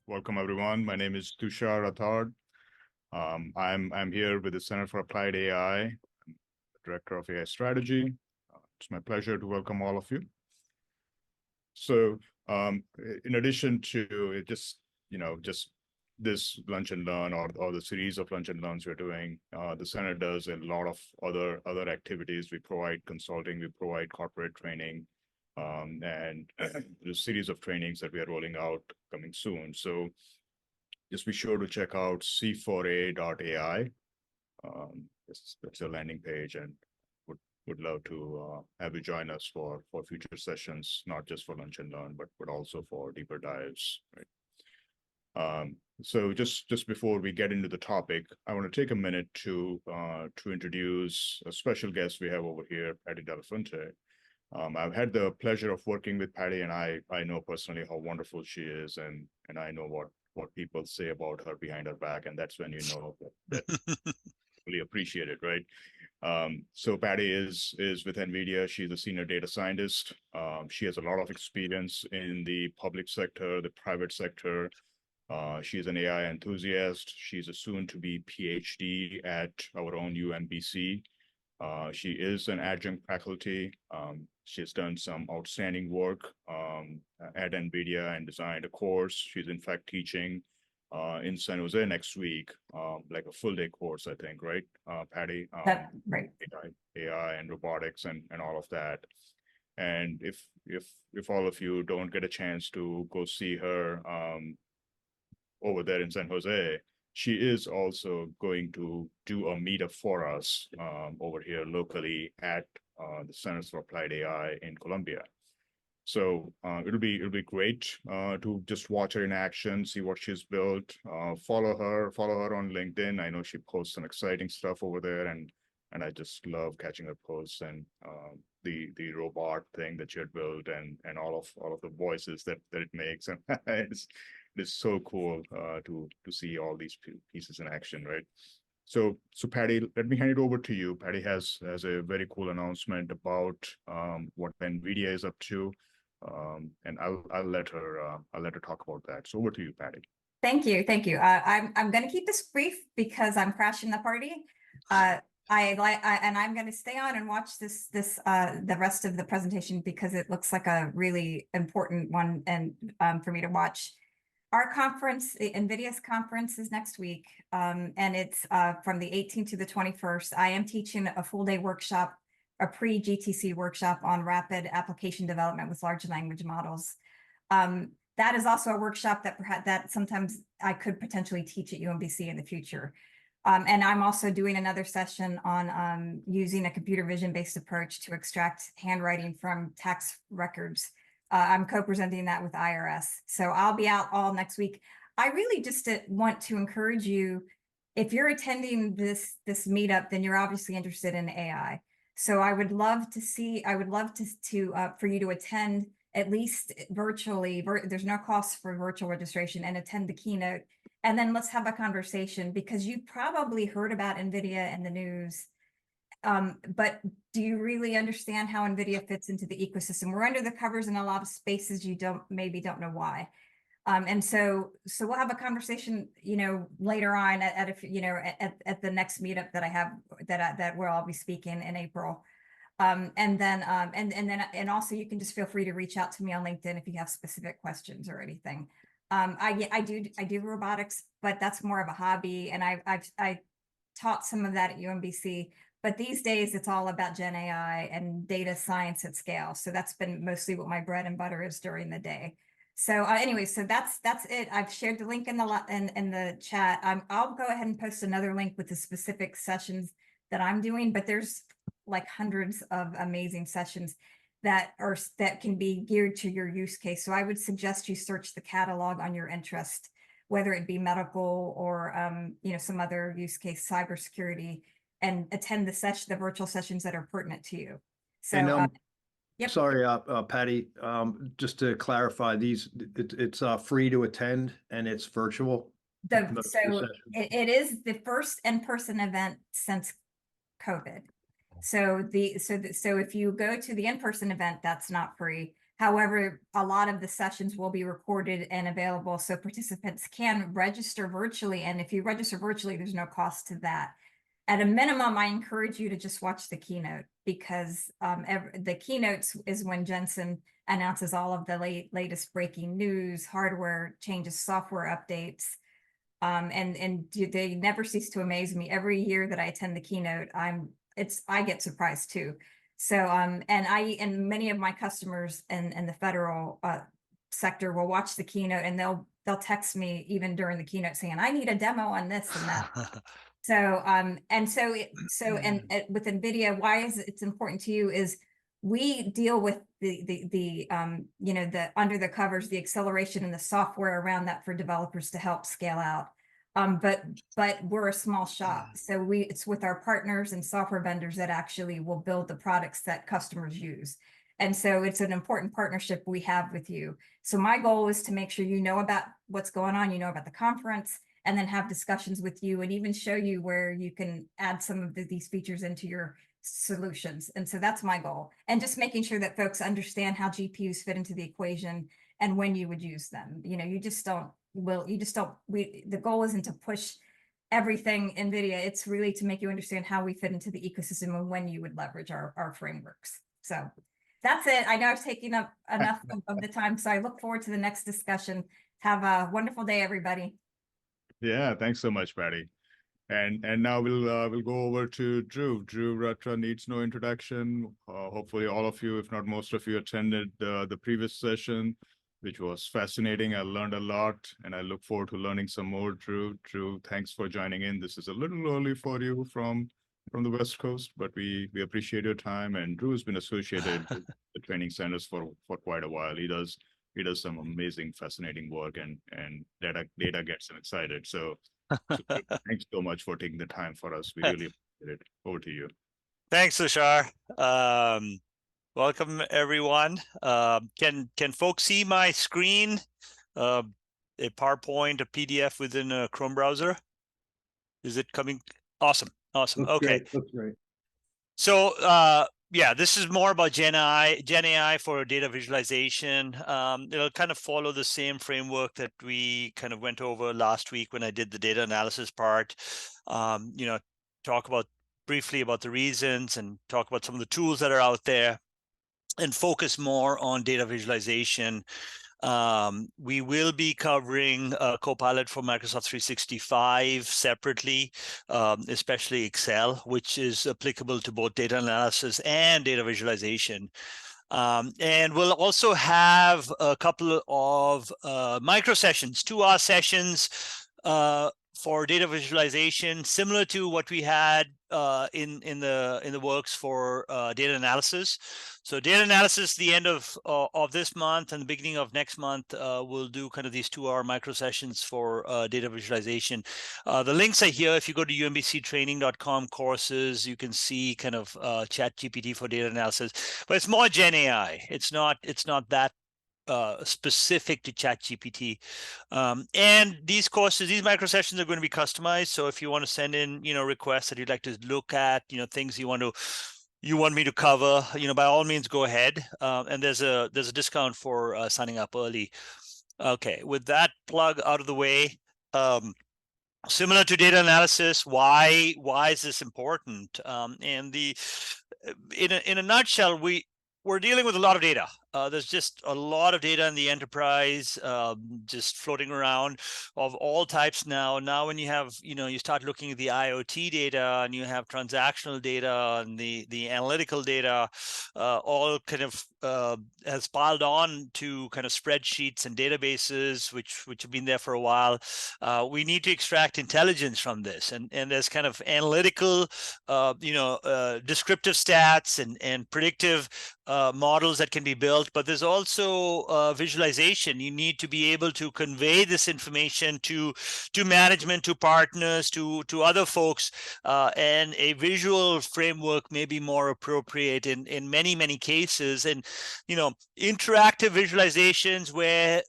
Welcome everyone. My name is Tushar Rathod. I'm here with the Center for Applied AI, I'm the Director of AI Strategy. It's my pleasure to welcome all of you. So, in addition to just this lunch and learn or the series of lunch and learns we're doing, the center does a lot of other activities. We provide consulting, we provide corporate training, and there's a series of trainings that we are rolling out coming soon. So just be sure to check out c4a.ai. That's your landing page, and would love to have you join us for future sessions, not just for lunch and learn, but also for deeper dives. Right. So just before we get into the topic, I want to take a minute to introduce a special guest we have over here, Patty Delafonte. I've had the pleasure of working with Patty, and I know personally how wonderful she is, and I know what people say about her behind her back, and that's when you know that really appreciate it, right? So Patty is with NVIDIA. She's a senior data scientist. She has a lot of experience in the public sector, the private sector. She's an AI enthusiast. She's a soon-to-be PhD at our own UMBC. She is an adjunct faculty. She has done some outstanding work at NVIDIA and designed a course. She's in fact teaching in San Jose next week, like a full day course, I think, right, Patty? Right. AI and robotics and all of that. And if all of you don't get a chance to go see her over there in San Jose, she is also going to do a meetup for us over here locally at the Centers for Applied AI in Columbia. So it'll be great to just watch her in action, see what she's built. Follow her on LinkedIn. I know she posts some exciting stuff over there, and I just love catching her posts and the robot thing that she had built and all of the voices that it makes, and it's so cool to see all these pieces in action, right? So Patty, let me hand it over to you. Patty has a very cool announcement about what NVIDIA is up to, and I'll let her talk about that. So over to you, Patty. Thank you. I'm going to keep this brief because I'm crashing the party. And I'm going to stay on and watch the rest of the presentation because it looks like a really important one and for me to watch. Our conference, NVIDIA's conference, is next week, and it's from the 18th to the 21st. I am teaching a full day workshop, a pre-GTC workshop on rapid application development with large language models. That is also a workshop that sometimes I could potentially teach at UMBC in the future. And I'm also doing another session on using a computer vision based approach to extract handwriting from tax records. I'm co-presenting that with IRS. So I'll be out all next week. I really just want to encourage you, if you're attending this meetup, then you're obviously interested in AI. So I would love to for you to attend at least virtually. There's no cost for virtual registration, and attend the keynote. And then let's have a conversation, because you probably heard about NVIDIA in the news. But do you really understand how NVIDIA fits into the ecosystem? We're under the covers in a lot of spaces you maybe don't know why. And so we'll have a conversation, later on at the next meetup that I have that where I'll be speaking in April. And then also you can just feel free to reach out to me on LinkedIn if you have specific questions or anything. I do robotics, but that's more of a hobby, and I taught some of that at UMBC. But these days, it's all about Gen AI and data science at scale. So that's been mostly what my bread and butter is during the day. So anyway, so that's it. I've shared the link in the chat. I'll go ahead and post another link with the specific sessions that I'm doing. But there's like hundreds of amazing sessions that can be geared to your use case. So I would suggest you search the catalog on your interest, whether it be medical or some other use case, cybersecurity, and attend the virtual sessions that are pertinent to you. So, and, yep. Sorry, Patty, just to clarify, it's free to attend and it's virtual. It is the first in-person event since COVID. So if you go to the in-person event, that's not free. However, a lot of the sessions will be recorded and available, so participants can register virtually. And if you register virtually, there's no cost to that. At a minimum, I encourage you to just watch the keynote, because the keynotes is when Jensen announces all of the latest breaking news, hardware changes, software updates. And they never cease to amaze me. Every year that I attend the keynote, I get surprised too. So and many of my customers in the federal sector will watch the keynote, and they'll text me even during the keynote saying, I need a demo on this and that. So with NVIDIA, why is it's important to you is we deal with the under the covers, the acceleration and the software around that for developers to help scale out. But we're a small shop, so it's with our partners and software vendors that actually will build the products that customers use. And so it's an important partnership we have with you. So my goal is to make sure you know about what's going on, you know about the conference, and then have discussions with you and even show you where you can add some of these features into your solutions. And so that's my goal. And just making sure that folks understand how GPUs fit into the equation and when you would use them. You know, the goal isn't to push everything NVIDIA. It's really to make you understand how we fit into the ecosystem and when you would leverage our frameworks. So that's it. I know I've taken up enough of the time, so I look forward to the next discussion. Have a wonderful day, everybody. Yeah, thanks so much, Patty. And now we'll go over to Dhruv. Dhruv Ratra needs no introduction. Hopefully all of you, if not most of you, attended the previous session, which was fascinating. I learned a lot, and I look forward to learning some more. Dhruv, thanks for joining in. This is a little early for you from the West Coast, but we appreciate your time. And Dhruv has been associated with the training centers for quite a while. He does some amazing, fascinating work, and data gets him excited. So thanks so much for taking the time for us. We really appreciate it. Over to you. Thanks, Tushar. Welcome, everyone. Can folks see my screen? A PowerPoint, a PDF within a Chrome browser? Is it coming? Awesome. Looks Okay. great. Looks great. So yeah, this is more about Gen AI for data visualization. It'll kind of follow the same framework that we kind of went over last week when I did the data analysis part. Talk briefly about the reasons and talk about some of the tools that are out there, and focus more on data visualization. We will be covering Copilot for Microsoft 365 separately, especially Excel, which is applicable to both data analysis and data visualization. And we'll also have a couple of micro sessions, 2-hour sessions for data visualization, similar to what we had in the works for data analysis. So data analysis, the end of this month and the beginning of next month, we'll do kind of these 2-hour micro sessions for data visualization. The links are here. If you go to umbctraining.com courses, you can see kind of ChatGPT for data analysis, but it's more Gen AI. It's not that specific to ChatGPT. And these courses, these micro sessions are going to be customized. So if you want to send in, requests that you'd like to look at, things you want me to cover, by all means, go ahead. And there's a discount for signing up early. Okay, with that plug out of the way, similar to data analysis, why is this important? And in a nutshell, we're dealing with a lot of data. There's just a lot of data in the enterprise, just floating around of all types now. Now, when you have, you start looking at the IoT data, and you have transactional data and the analytical data, all kind of has piled on to kind of spreadsheets and databases, which have been there for a while. We need to extract intelligence from this, and there's kind of analytical, descriptive stats and predictive models that can be built built, but there's also visualization. You need to be able to convey this information to management, to partners, to other folks, and a visual framework may be more appropriate in many cases. And interactive visualizations where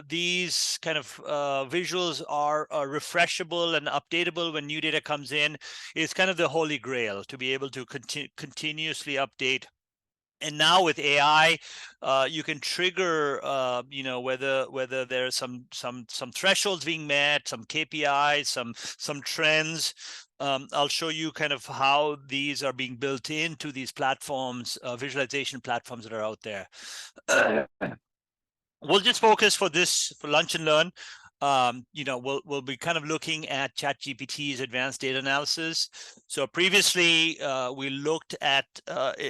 these kind of visuals are refreshable and updatable when new data comes in is kind of the holy grail, to be able to continuously update. And now with AI, you can trigger, whether there's some thresholds being met, some KPIs, some trends. I'll show you kind of how these are being built into these platforms, visualization platforms that are out there. We'll just focus for lunch and learn. We'll be kind of looking at ChatGPT's advanced data analysis. So previously, we looked at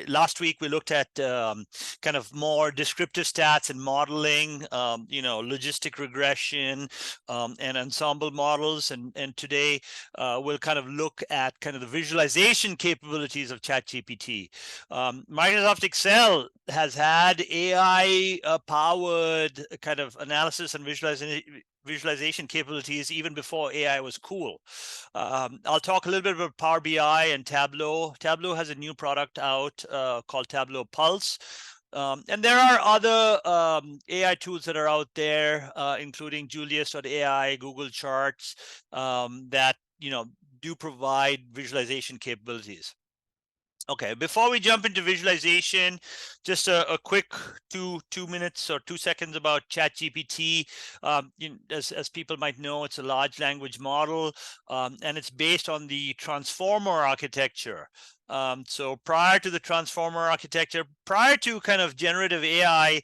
last week. We looked at kind of more descriptive stats and modeling, logistic regression, and ensemble models. And today, we'll kind of look at kind of the visualization capabilities of ChatGPT. Microsoft Excel has had AI-powered kind of analysis and visualization capabilities even before AI was cool. I'll talk a little bit about Power BI and Tableau. Tableau has a new product out called Tableau Pulse. And there are other AI tools that are out there, including Julius.ai, Google Charts, that do provide visualization capabilities. Okay, before we jump into visualization, just a quick two minutes or 2 seconds about ChatGPT. As people might know, it's a large language model, and it's based on the transformer architecture. So prior to the transformer architecture, prior to kind of generative AI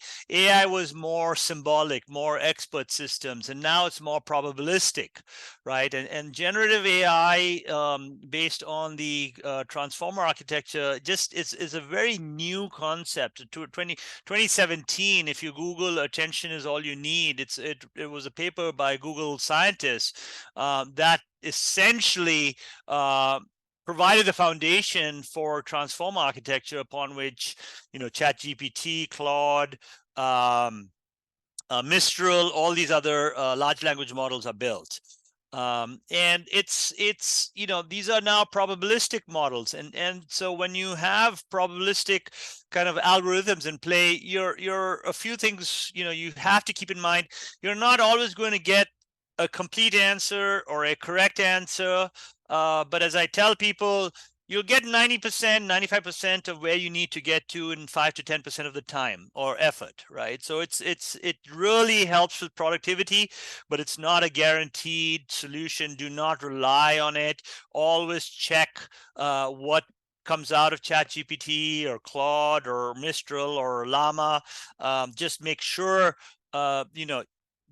was more symbolic, more expert systems, and now it's more probabilistic, right? And generative AI, based on the transformer architecture, just is a very new concept. 2017, if you Google "attention is all you need," it was a paper by Google scientists that essentially provided the foundation for transformer architecture upon which ChatGPT, Claude, Mistral, all these other large language models are built. And it's these are now probabilistic models, and so when you have probabilistic kind of algorithms in play, you're a few things you have to keep in mind. You're not always going to get a complete answer or a correct answer, but as I tell people, you'll get 90%, 95% of where you need to get to in 5 to 10% of the time or effort, right? So it really helps with productivity, but it's not a guaranteed solution. Do not rely on it. Always check what comes out of ChatGPT or Claude or Mistral or Llama. Just make sure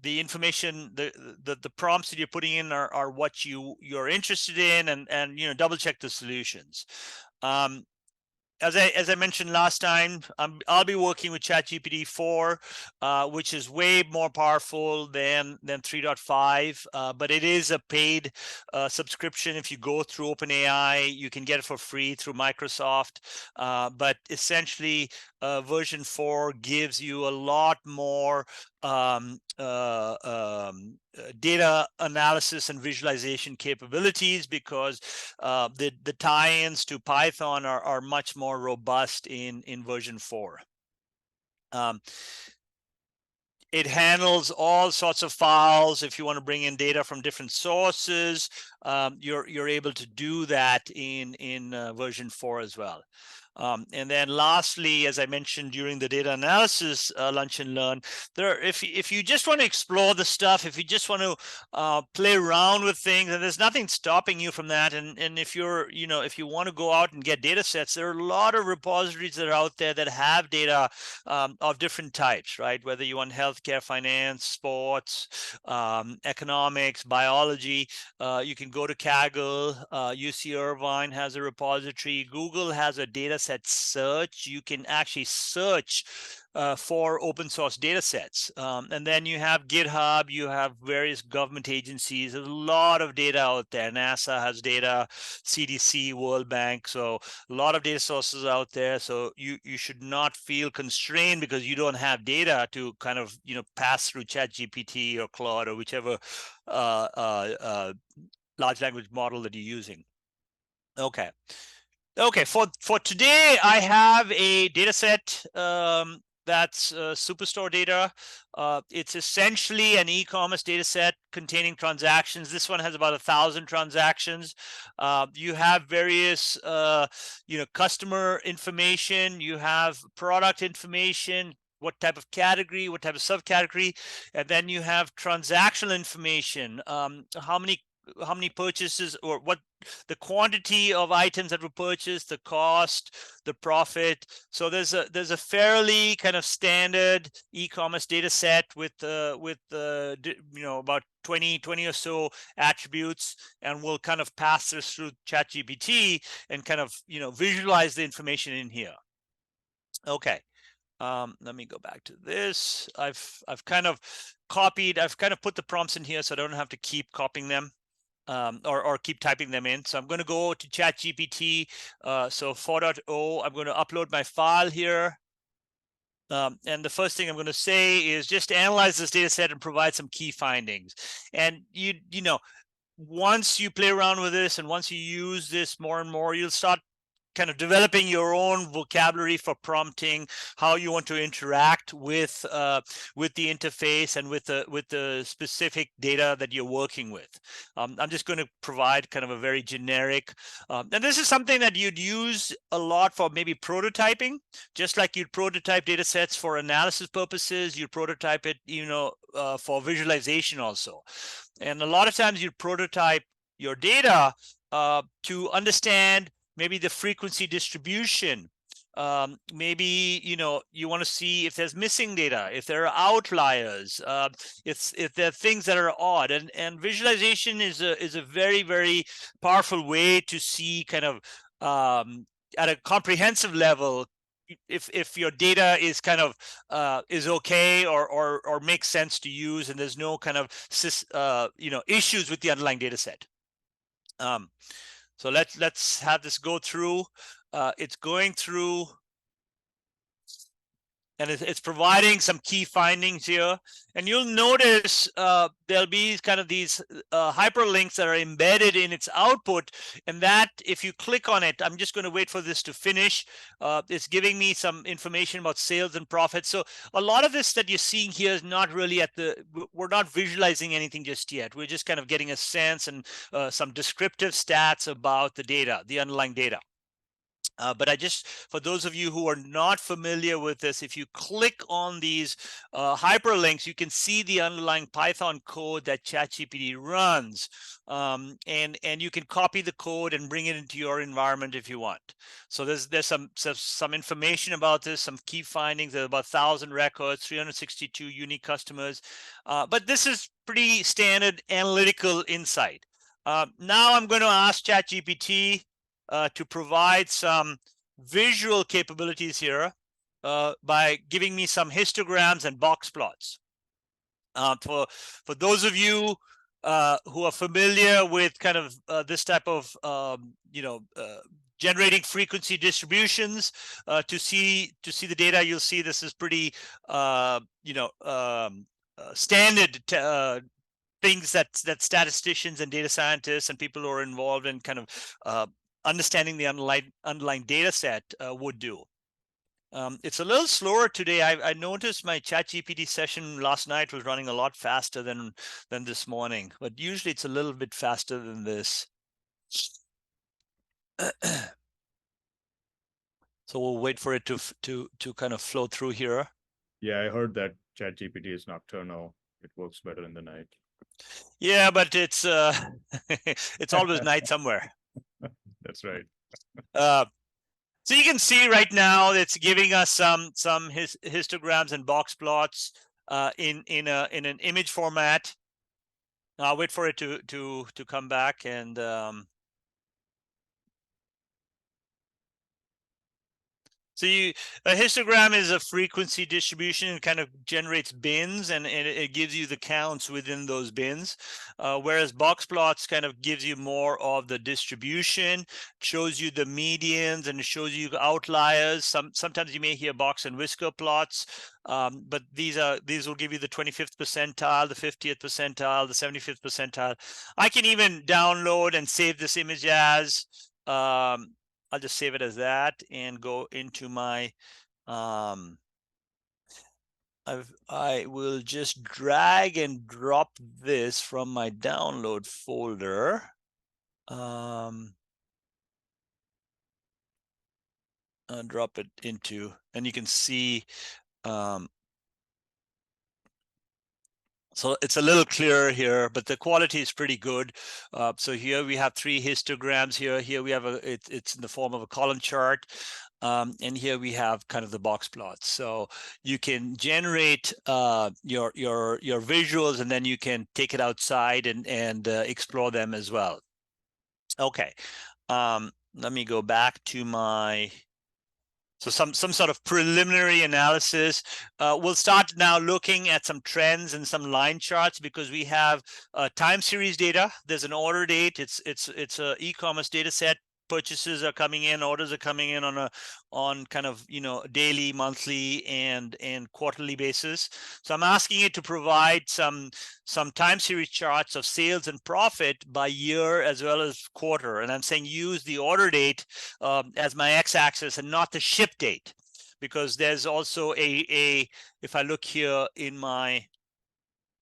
the information, the prompts that you're putting in are what you're interested in, and double check the solutions. As I mentioned last time, I'll be working with ChatGPT 4, which is way more powerful than 3.5, but it is a paid subscription. If you go through OpenAI, you can get it for free through Microsoft. But essentially, version 4 gives you a lot more data analysis and visualization capabilities, because the tie-ins to Python are much more robust in version 4. It handles all sorts of files. If you want to bring in data from different sources, you're able to do that in version 4 as well. And then lastly, as I mentioned during the data analysis lunch and learn, if you just want to explore the stuff, if you just want to play around with things, and there's nothing stopping you from that. And if if you want to go out and get data sets, there are a lot of repositories that are out there that have data of different types, right? Whether you want healthcare, finance, sports, economics, biology, you can go to Kaggle. UC Irvine has a repository. Google has a data set search, you can actually search for open source data sets. And then you have GitHub, you have various government agencies. There's a lot of data out there. NASA has data, CDC, World Bank. So a lot of data sources out there. So you should not feel constrained because you don't have data to kind of, pass through ChatGPT or Claude or whichever large language model that you're using. Okay. For today, I have a data set that's Superstore data. It's essentially an e-commerce data set containing transactions. This one has about 1,000 transactions. You have various, customer information. You have product information, what type of category, what type of subcategory, and then you have transactional information. How many purchases, or what the quantity of items that were purchased, the cost, the profit. So there's a fairly kind of standard e-commerce data set with about 20 or so attributes, and we'll kind of pass this through ChatGPT and kind of visualize the information in here. Okay. Let me go back to this. I've kind of put the prompts in here so I don't have to keep copying them. Or keep typing them in. So I'm going to go to ChatGPT. So 4.0, I'm going to upload my file here. And the first thing I'm going to say is just analyze this data set and provide some key findings. And once you play around with this and once you use this more and more, you'll start kind of developing your own vocabulary for prompting, how you want to interact with the interface and with the specific data that you're working with. I'm just going to provide kind of a very generic, and this is something that you'd use a lot for maybe prototyping, just like you'd prototype data sets for analysis purposes, you prototype it, for visualization also. And a lot of times you prototype your data to understand maybe the frequency distribution. Maybe you want to see if there's missing data, if there are outliers, if there are things that are odd. And visualization is a very, very powerful way to see kind of at a comprehensive level if your data is kind of is okay or makes sense to use, and there's no kind of issues with the underlying data set. So let's have this go through. It's going through, and it's providing some key findings here. And you'll notice there'll be kind of these hyperlinks that are embedded in its output. And that, if you click on it, I'm just going to wait for this to finish. It's giving me some information about sales and profits. So a lot of this that you're seeing here is not really we're not visualizing anything just yet. We're just kind of getting a sense and some descriptive stats about the data, the underlying data. But for those of you who are not familiar with this, if you click on these hyperlinks, you can see the underlying Python code that ChatGPT runs. And you can copy the code and bring it into your environment if you want. So there's some information about this, some key findings. There's about 1,000 records, 362 unique customers. But this is pretty standard analytical insight. Now I'm going to ask ChatGPT to provide some visual capabilities here by giving me some histograms and box plots. For those of you who are familiar with kind of this type of generating frequency distributions to see the data, you'll see this is pretty standard things that statisticians and data scientists and people who are involved in kind of understanding the underlying data set would do. It's a little slower today. I noticed my ChatGPT session last night was running a lot faster than this morning, but usually it's a little bit faster than this. So we'll wait for it to kind of flow through here. Yeah, I heard that ChatGPT is nocturnal. It works better in the night. Yeah, but it's it's always night somewhere. That's right. So you can see right now it's giving us some histograms and box plots in an image format. I'll wait for it to come back, and So a histogram is a frequency distribution. It kind of generates bins, and it gives you the counts within those bins. Whereas box plots kind of gives you more of the distribution, shows you the medians, and it shows you outliers. Sometimes you may hear box and whisker plots, but these will give you the 25th percentile, the 50th percentile, the 75th percentile. I can even download and save this image as. I'll just save it as that and go into my, I will just drag and drop this from my download folder. I'll drop it into, and you can see, so it's a little clearer here, but the quality is pretty good. So here we have 3 histograms here. Here we have it's in the form of a column chart. And here we have kind of the box plots. So you can generate your visuals, and then you can take it outside and explore them as well. Okay, let me go back to my. So some sort of preliminary analysis. We'll start now looking at some trends and some line charts, because we have time series data. There's an order date. It's a e-commerce data set. Purchases are coming in, orders are coming in on kind of daily, monthly, and quarterly basis. So I'm asking it to provide some time series charts of sales and profit by year as well as quarter. And I'm saying use the order date as my x-axis and not the ship date, because there's also if I look here in my,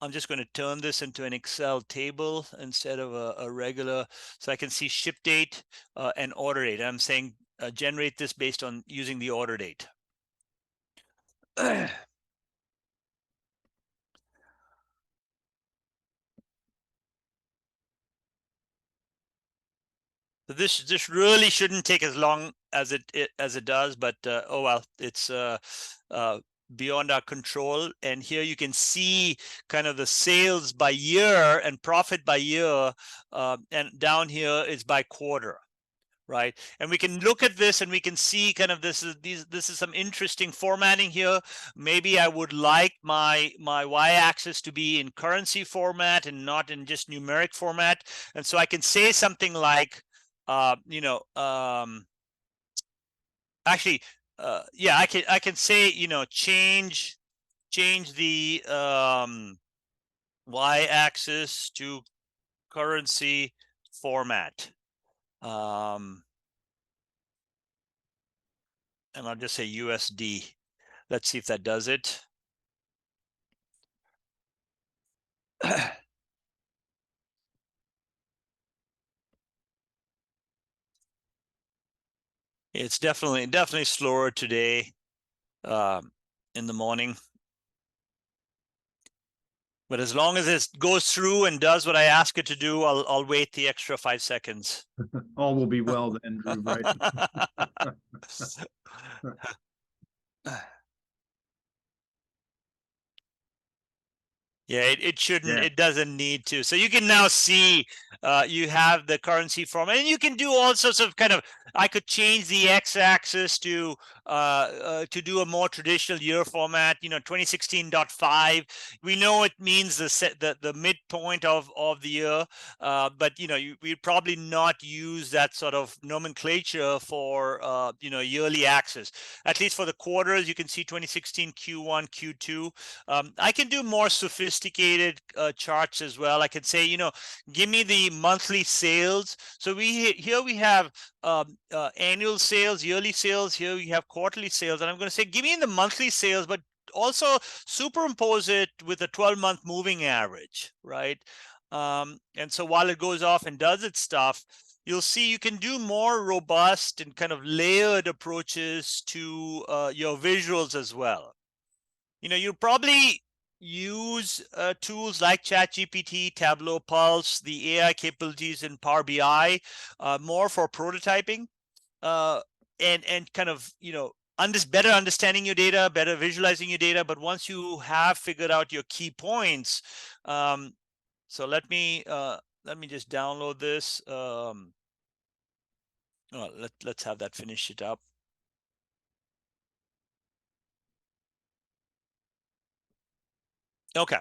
I'm just going to turn this into an Excel table instead of a regular, so I can see ship date and order date. I'm saying generate this based on using the order date. So this really shouldn't take as long as it does, but oh well, it's beyond our control. And here you can see kind of the sales by year and profit by year, and down here is by quarter, right? And we can look at this and we can see kind of this is some interesting formatting here. Maybe I would like my y-axis to be in currency format and not in just numeric format. And so I can say something like, actually, yeah, I can say, change the y-axis to currency format. And I'll just say USD. Let's see if that does it. It's definitely slower today in the morning. But as long as it goes through and does what I ask it to do, I'll wait the extra 5 seconds. All will be well then, Dhruv, right? Yeah, it shouldn't, Yeah. it doesn't need to. So you can now see you have the currency format, and you can do all sorts of kind of, I could change the x-axis to do a more traditional year format, 2016.5. We know it means the midpoint of the year, but we probably not use that sort of nomenclature for yearly axis. At least for the quarters, you can see 2016 Q1, Q2. I can do more sophisticated charts as well. I can say, give me the monthly sales. So here we have annual sales, yearly sales. Here we have quarterly sales, and I'm going to say, give me the monthly sales, but also superimpose it with a 12-month moving average, right? And so while it goes off and does its stuff, you'll see you can do more robust and kind of layered approaches to your visuals as well. You probably use tools like ChatGPT, Tableau, Pulse, the AI capabilities in Power BI, more for prototyping, and kind of better understanding your data, better visualizing your data. But once you have figured out your key points, so let me just download this. Let's have that finish it up. Okay.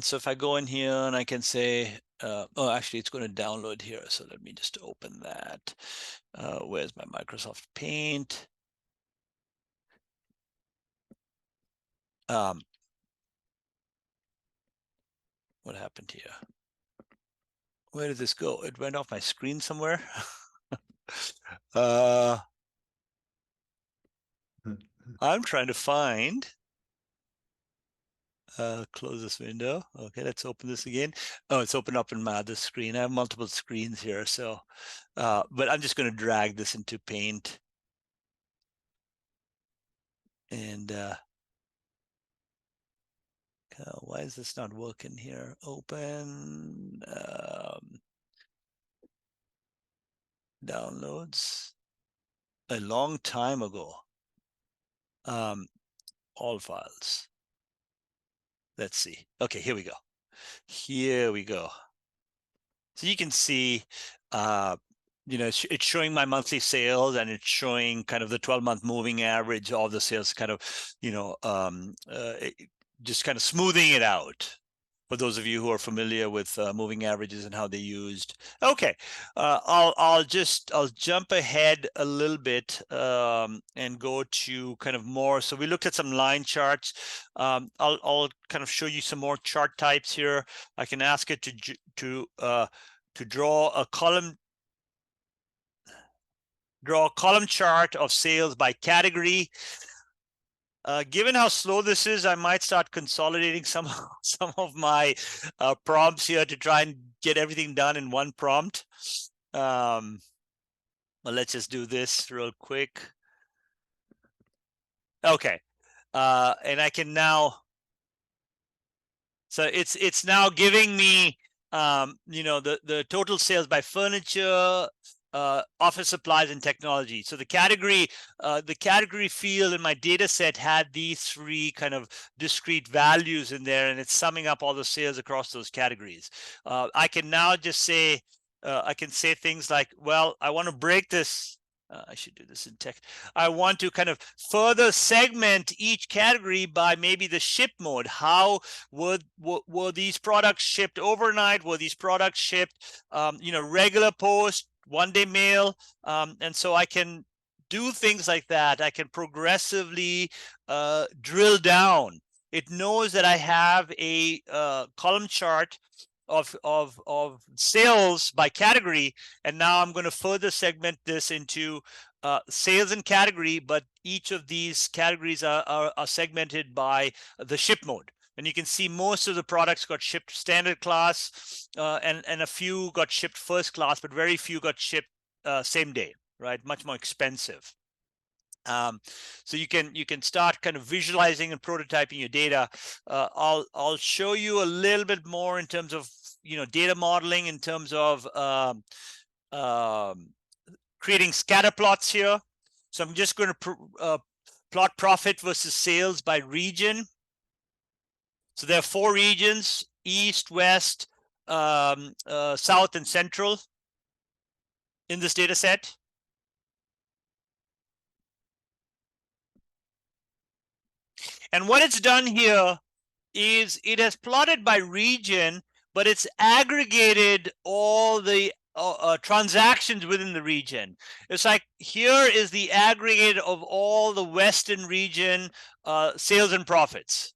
So if I go in here and I can say, oh, actually, it's going to download here. So let me just open that. Where's my Microsoft Paint? What happened here? Where did this go? It went off my screen somewhere. I'm trying to find. Close this window. Okay, let's open this again. Oh, it's opened up in my other screen. I have multiple screens here, so but I'm just going to drag this into Paint. And why is this not working here? Open downloads a long time ago. All files. Let's see. Okay, here we go. Here we go. So you can see, you know, it's showing my monthly sales, and it's showing kind of the 12-month moving average of the sales, kind of, you know, just kind of smoothing it out. For those of you who are familiar with moving averages and how they're used. Okay, I'll jump ahead a little bit and go to kind of more. So we looked at some line charts. I'll kind of show you some more chart types here. I can ask it to draw a column chart of sales by category. Given how slow this is, I might start consolidating some of my prompts here to try and get everything done in one prompt. But let's just do this real quick. Okay, and I can now. So it's now giving me, you know, the total sales by furniture, office supplies, and technology. So the category field in my data set had these three kind of discrete values in there, and it's summing up all the sales across those categories. I can now just say, I can say things like, well, I want to break this. I should do this in text. I want to kind of further segment each category by maybe the ship mode. How were these products shipped overnight? Were these products shipped, you know, regular post, one-day mail? And so I can do things like that. I can progressively drill down. It knows that I have a column chart of sales by category, and now I'm going to further segment this into sales and category, but each of these categories are segmented by the ship mode. And you can see most of the products got shipped standard class, and a few got shipped first class, but very few got shipped same day, right? Much more expensive. So you can start kind of visualizing and prototyping your data. I'll show you a little bit more in terms of, you know, data modeling, in terms of creating scatter plots here. So I'm just going to plot profit versus sales by region. So there are 4 regions: East, West, South, and Central in this data set. And what it's done here is it has plotted by region, but it's aggregated all the transactions within the region. It's like, here is the aggregate of all the Western region sales and profits.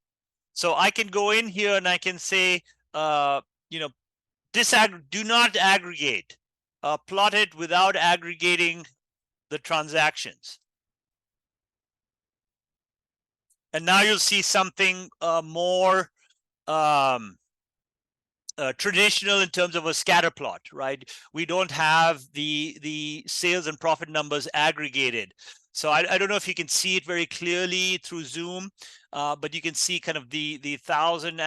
So I can go in here and I can say, you know, do not aggregate, plot it without aggregating the transactions. And now you'll see something more traditional in terms of a scatter plot, right? We don't have the sales and profit numbers aggregated. So I don't know if you can see it very clearly through Zoom, but you can see kind of the 1,000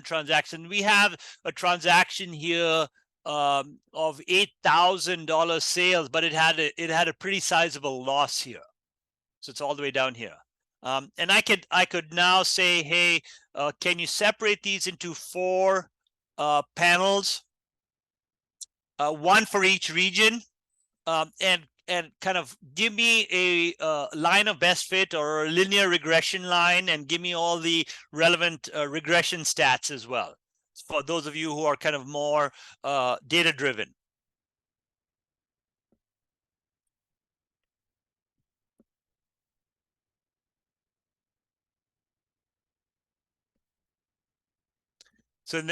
transactions. We have a transaction here of $8,000 sales, but it had a pretty sizable loss here. So it's all the way down here. And I could now say, hey, can you separate these into 4 panels, 1 for each region, and kind of give me a line of best fit or a linear regression line, and give me all the relevant regression stats as well, for those of you who are kind of more data driven. So in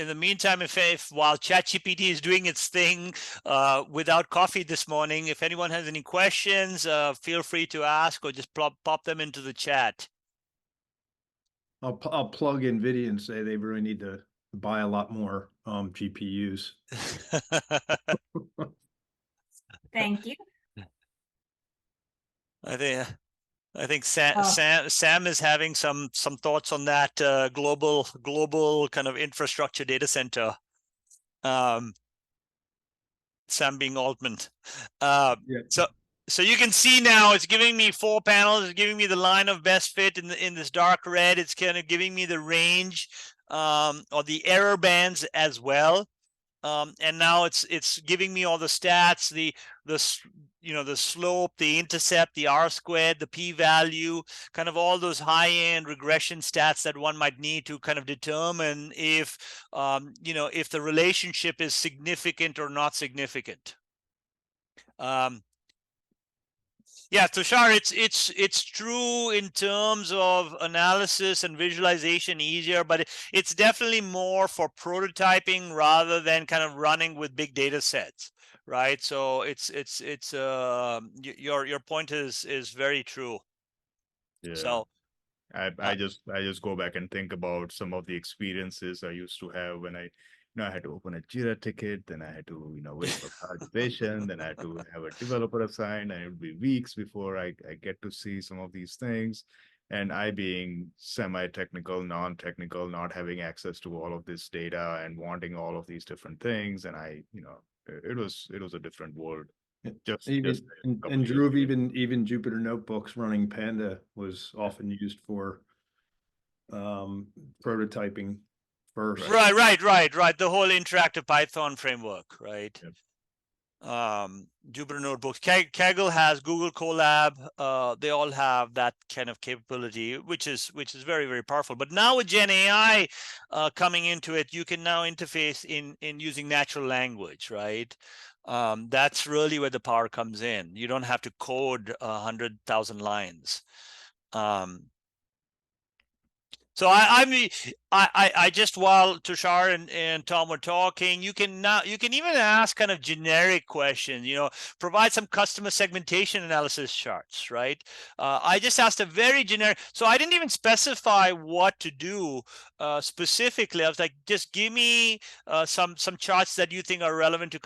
the meantime, if while ChatGPT is doing its thing without coffee this morning, if anyone has any questions, feel free to ask, or just pop them into the chat. I'll plug NVIDIA and say they really need to buy a lot more GPUs. Thank you. I think Oh. Sam is having some thoughts on that global kind of infrastructure data center. Sam being Altman. Yeah. So you can see now it's giving me 4 panels. It's giving me the line of best fit in this dark red. It's kind of giving me the range or the error bands as well. And now it's giving me all the stats, the slope, the intercept, the R-squared, the p-value, kind of all those high-end regression stats that one might need to kind of determine if if the relationship is significant or not significant. Yeah, Tushar, it's true in terms of analysis and visualization easier, but it's definitely more for prototyping rather than kind of running with big data sets, right? So your point is very true. Yeah. So I just go back and think about some of the experiences I used to have when I had to open a Jira ticket, then I had to, wait for participation, then I had to have a developer assigned, and it would be weeks before I get to see some of these things. And I being semi-technical, non-technical, not having access to all of this data and wanting all of these different things. And it was a different world. And Couple years Dhruv, ago. even Jupyter Notebooks running Panda was often used for prototyping first. right. The whole interactive Python framework, right? Yep. Jupyter Notebooks, Kaggle has Google Colab. They all have that kind of capability, which is very, very powerful. But now with Gen AI coming into it, you can now interface in using natural language, right? That's really where the power comes in. You don't have to code 100,000 lines. So I just, while Tushar and Tom were talking, you can even ask kind of generic questions, provide some customer segmentation analysis charts, right? I just asked a very generic, so I didn't even specify what to do specifically. I was like, just give me some charts that you think are relevant to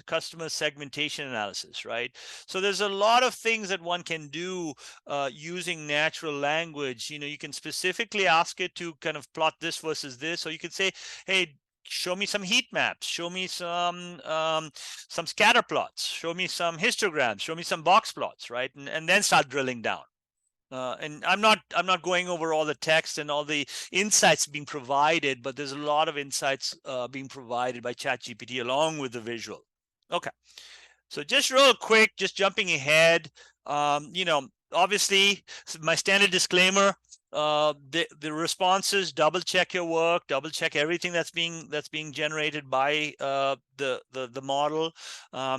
customer segmentation analysis, right? So there's a lot of things that one can do using natural language. You can specifically ask it to kind of plot this versus this, or you could say, hey, show me some heat maps, show me some scatter plots, show me some histograms, show me some box plots, right? And then start drilling down. And I'm not going over all the text and all the insights being provided, but there's a lot of insights being provided by ChatGPT along with the visual. Okay, so just real quick, just jumping ahead, obviously my standard disclaimer, the responses, double check your work, double check everything that's being generated by the model,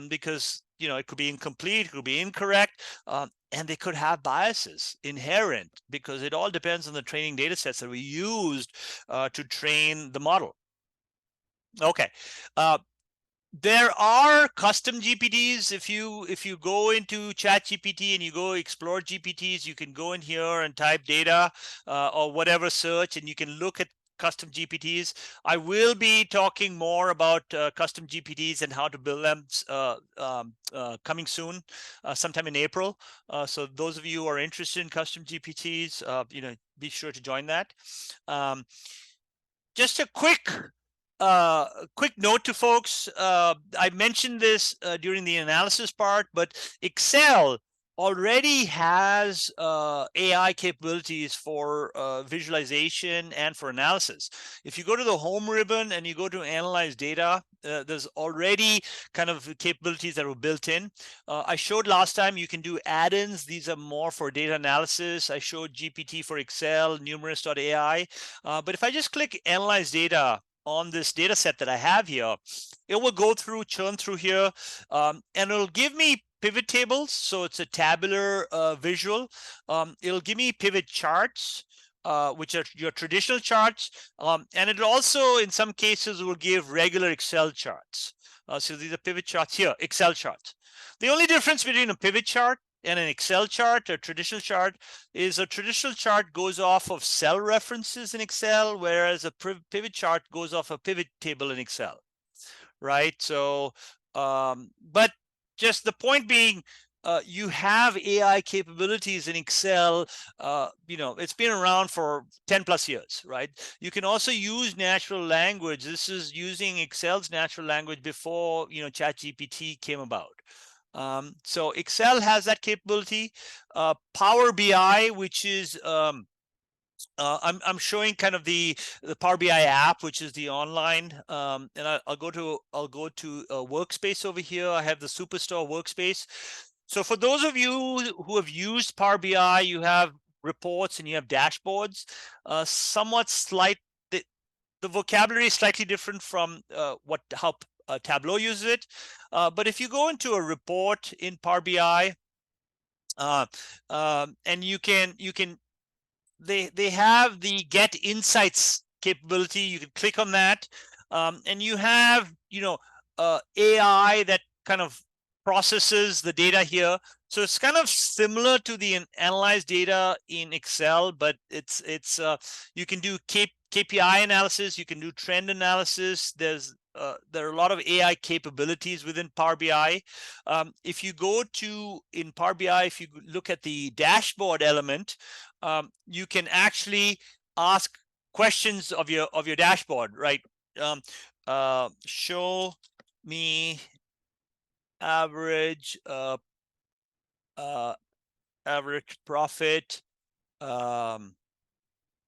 because it could be incomplete, it could be incorrect, and they could have biases inherent, because it all depends on the training data sets that we used to train the model. Okay. There are custom GPTs. If you go into ChatGPT and you go explore GPTs, you can go in here and type data or whatever search, and you can look at custom GPTs. I will be talking more about custom GPTs and how to build them coming soon, sometime in April. So those of you who are interested in custom GPTs, be sure to join that. Just a quick note to folks. I mentioned this during the analysis part, but Excel already has AI capabilities for visualization and for analysis. If you go to the home ribbon and you go to analyze data, there's already kind of capabilities that were built in. I showed last time you can do add-ins. These are more for data analysis. I showed GPT for Excel, numerous.ai. But if I just click analyze data on this data set that I have here, it will go through, churn through here, and it'll give me pivot tables. So it's a tabular visual. It'll give me pivot charts, which are your traditional charts. And it also, in some cases, will give regular Excel charts. So these are pivot charts here, Excel charts. The only difference between a pivot chart and an Excel chart, a traditional chart, is a traditional chart goes off of cell references in Excel, whereas a pivot chart goes off a pivot table in Excel, right? So, but just the point being, you have AI capabilities in Excel. It's been around for 10 plus years, right? You can also use natural language. This is using Excel's natural language before, ChatGPT came about. So Excel has that capability. Power BI, which is I'm showing kind of the Power BI app, which is the online, and I'll go to workspace over here. I have the Superstore workspace. So for those of you who have used Power BI, you have reports and you have dashboards. Somewhat slight, the vocabulary is slightly different from how Tableau uses it. But if you go into a report in Power BI, and you can they have the get insights capability. You can click on that, and you have AI that kind of processes the data here. So it's kind of similar to the analyzed data in Excel, but it's you can do KPI analysis, you can do trend analysis. There are a lot of AI capabilities within Power BI. If you go in Power BI, if you look at the dashboard element, you can actually ask questions of your dashboard, right? Show me average average profit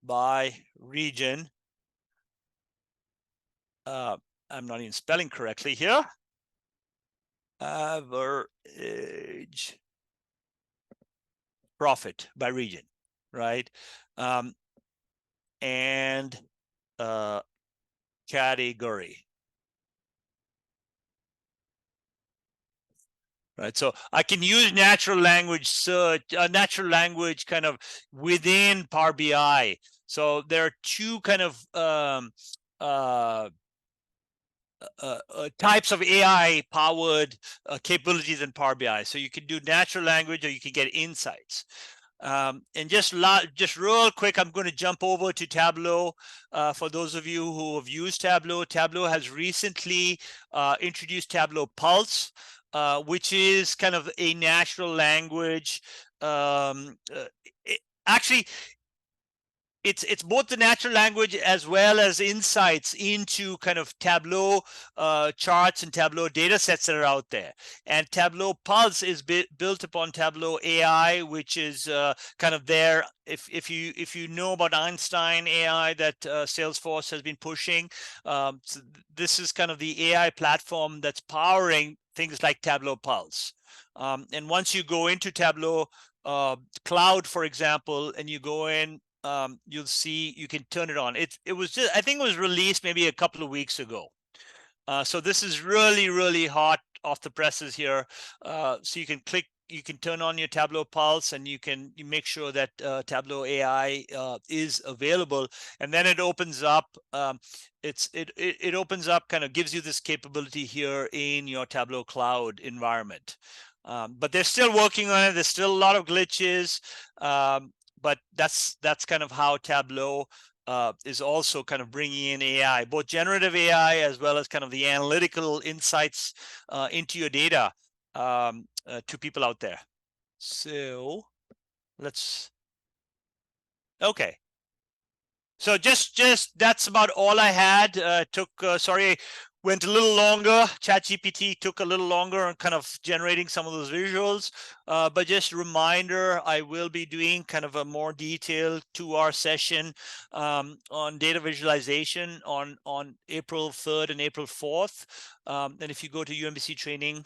by region. I'm not even spelling correctly here. Average profit by region, right? And category. Right, so I can use natural language search, natural language kind of within Power BI. So there are two kind of types of AI powered capabilities in Power BI. So you can do natural language, or you can get insights. And just real quick, I'm going to jump over to Tableau. For those of you who have used Tableau, Tableau has recently introduced Tableau Pulse, which is kind of a natural language. Actually, it's both the natural language as well as insights into kind of Tableau charts and Tableau data sets that are out there. And Tableau Pulse is built upon Tableau AI, which is kind of there. If you know about Einstein AI that Salesforce has been pushing, so this is kind of the AI platform that's powering things like Tableau Pulse. And once you go into Tableau Cloud, for example, and you go in, you'll see you can turn it on. It was just, I think it was released maybe a couple of weeks ago. So this is really hot off the presses here. So you can turn on your Tableau Pulse, and you make sure that Tableau AI is available, and then it opens up. It opens up, kind of gives you this capability here in your Tableau Cloud environment. But they're still working on it. There's still a lot of glitches. But that's kind of how Tableau is also kind of bringing in AI, both generative AI as well as kind of the analytical insights into your data to people out there. So okay. So just that's about all I had. Sorry, went a little longer. ChatGPT took a little longer on kind of generating some of those visuals. But just a reminder, I will be doing kind of a more detailed 2-hour session on data visualization on April 3rd and April 4th. And if you go to UMBC training,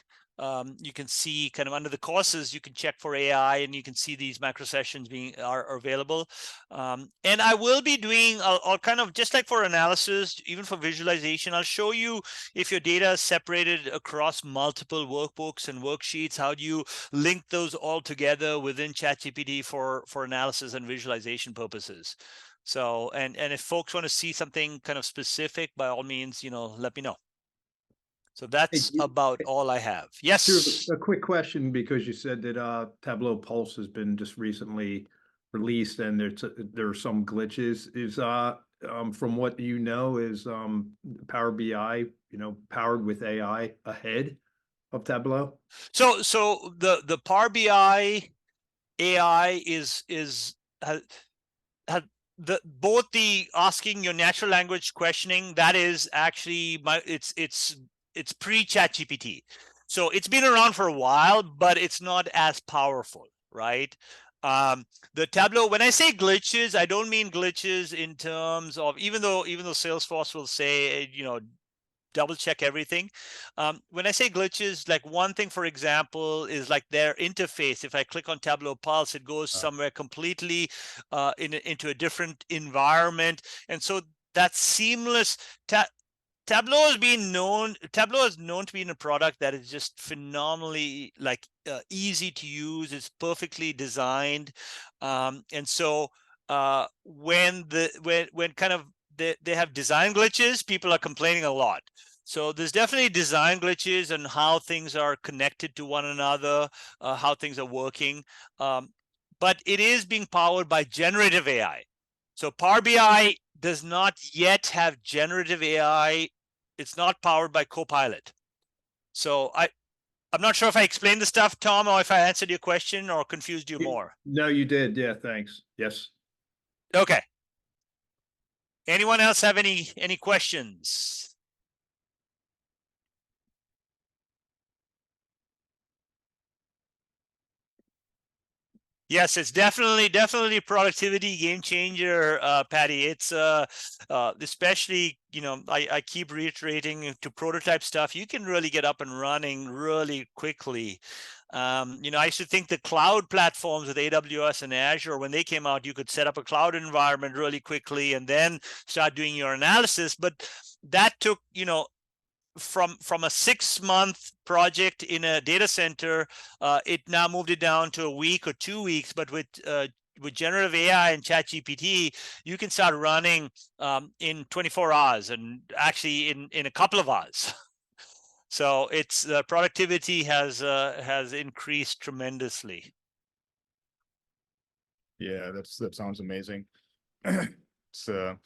you can see kind of under the courses, you can check for AI and you can see these macro sessions are available. And I will be doing, I'll kind of, just like for analysis, even for visualization, I'll show you if your data is separated across multiple workbooks and worksheets, how do you link those all together within ChatGPT for analysis and visualization purposes. So, and if folks want to see something kind of specific, by all means, let me know. So that's about all I have. Yes. Sure, a quick question, because you said that Tableau Pulse has been just recently released and there are some glitches. Is from what you know, is Power BI, powered with AI ahead of Tableau? So the Power BI AI is both the asking your natural language questioning, that is actually it's pre-ChatGPT. So it's been around for a while, but it's not as powerful, right? The Tableau, when I say glitches, I don't mean glitches in terms of, even though Salesforce will say, double check everything. When I say glitches, like one thing, for example, is like their interface. If I click on Tableau Pulse, it goes somewhere completely into a different environment. And so that seamless, Tableau is known to be in a product that is just phenomenally easy to use. It's perfectly designed. And so when kind of they have design glitches, people are complaining a lot. So there's definitely design glitches and how things are connected to one another, how things are working. But it is being powered by generative AI. So Power BI does not yet have generative AI. It's not powered by Copilot. So I'm not sure if I explained the stuff, Tom, or if I answered your question or confused you more. No, you did. Yeah, thanks. Yes. Okay. Anyone else have any questions? Yes, it's definitely productivity game changer, Patty. It's especially, I keep reiterating to prototype stuff, you can really get up and running really quickly. I used to think the cloud platforms with AWS and Azure, when they came out, you could set up a cloud environment really quickly and then start doing your analysis. But that took, from a 6-month project in a data center, it now moved it down to a week or 2 weeks. But with generative AI and ChatGPT, you can start running in 24 hours and actually in a couple of hours. So it's productivity has increased tremendously. Yeah, that sounds amazing. So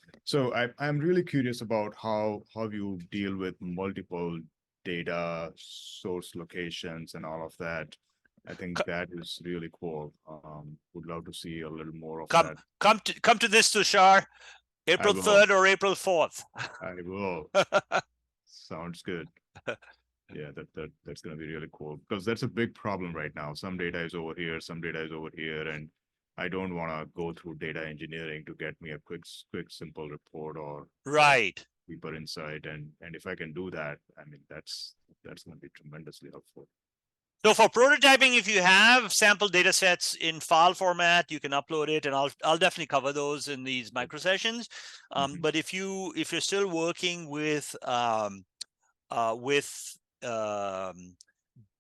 I'm really curious about how you deal with multiple data source locations and all of that. I think that is really cool. Would love to see a little more of that. Come to this, Tushar. April 3rd or April 4th. I will. Sounds good. Yeah, that's going to be really cool, because that's a big problem right now. Some data is over here, some data is over here, and I don't want to go through data engineering to get me a quick, simple report or deeper insight. And if I can do that, I mean, that's going to be tremendously helpful. So for prototyping, if you have sample data sets in file format, you can upload it, and I'll definitely cover those in these micro sessions. But if you're still working with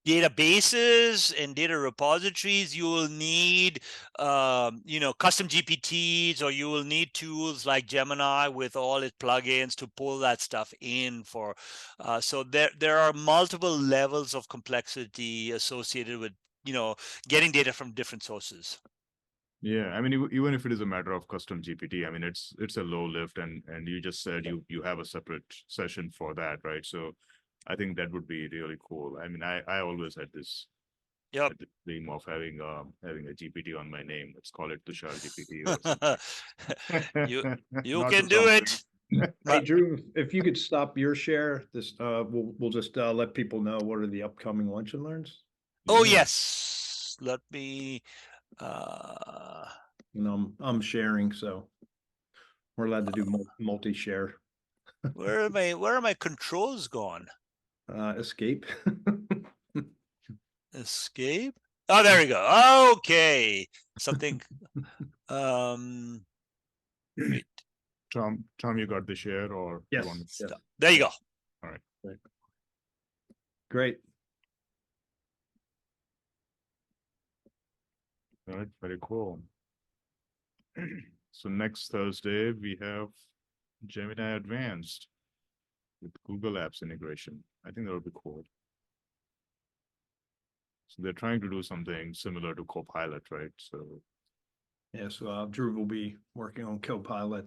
databases and data repositories, you will need custom GPTs, or you will need tools like Gemini with all its plugins to pull that stuff in for. So there are multiple levels of complexity associated with getting data from different sources. Yeah, I mean, even if it is a matter of custom GPT, I mean, it's a low lift, and you just said you have a separate session for that, right? So I think that would be really cool. I mean, I always had this dream of having a GPT on my name. Let's call it Tushar GPT or something. you can do it. Hey, Drew, if you could stop your share, this, we'll just, let people know what are the upcoming lunch and learns. Oh, Yeah. yes. Let me, And I'm sharing, so we're allowed to do multi-share, where are my controls gone? escape. Escape. Oh, there we go. Okay. Something, wait, Tom, you got the share or? you Yes, want me- yes. stop. There you go. All right. Great. All right, very cool. So next Thursday, we have Gemini Advanced with Google Apps integration. I think that would be cool. So they're trying to do something similar to Copilot, right? So Yeah, so Drew will be working on Copilot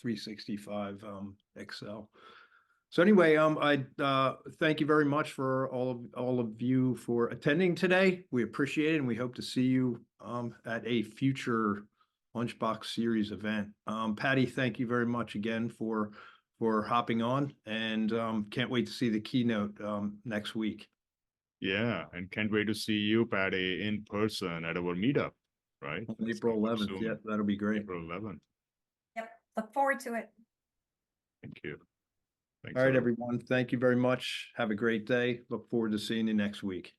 365 Excel. So anyway, I thank you very much for all of you for attending today. We appreciate it, and we hope to see you at a future Lunchbox Series event. Patty, thank you very much again for hopping on, and can't wait to see the keynote next week. yeah, and can't wait to see you, Patty, in person at our meetup, right? On It's April coming 11th. soon. Yeah, that'll be great. April 11th. Yep, look forward to it. Thank you. Thanks, All right, everyone. everyone. Thank you very much. Have a great day. Look forward to seeing you next week.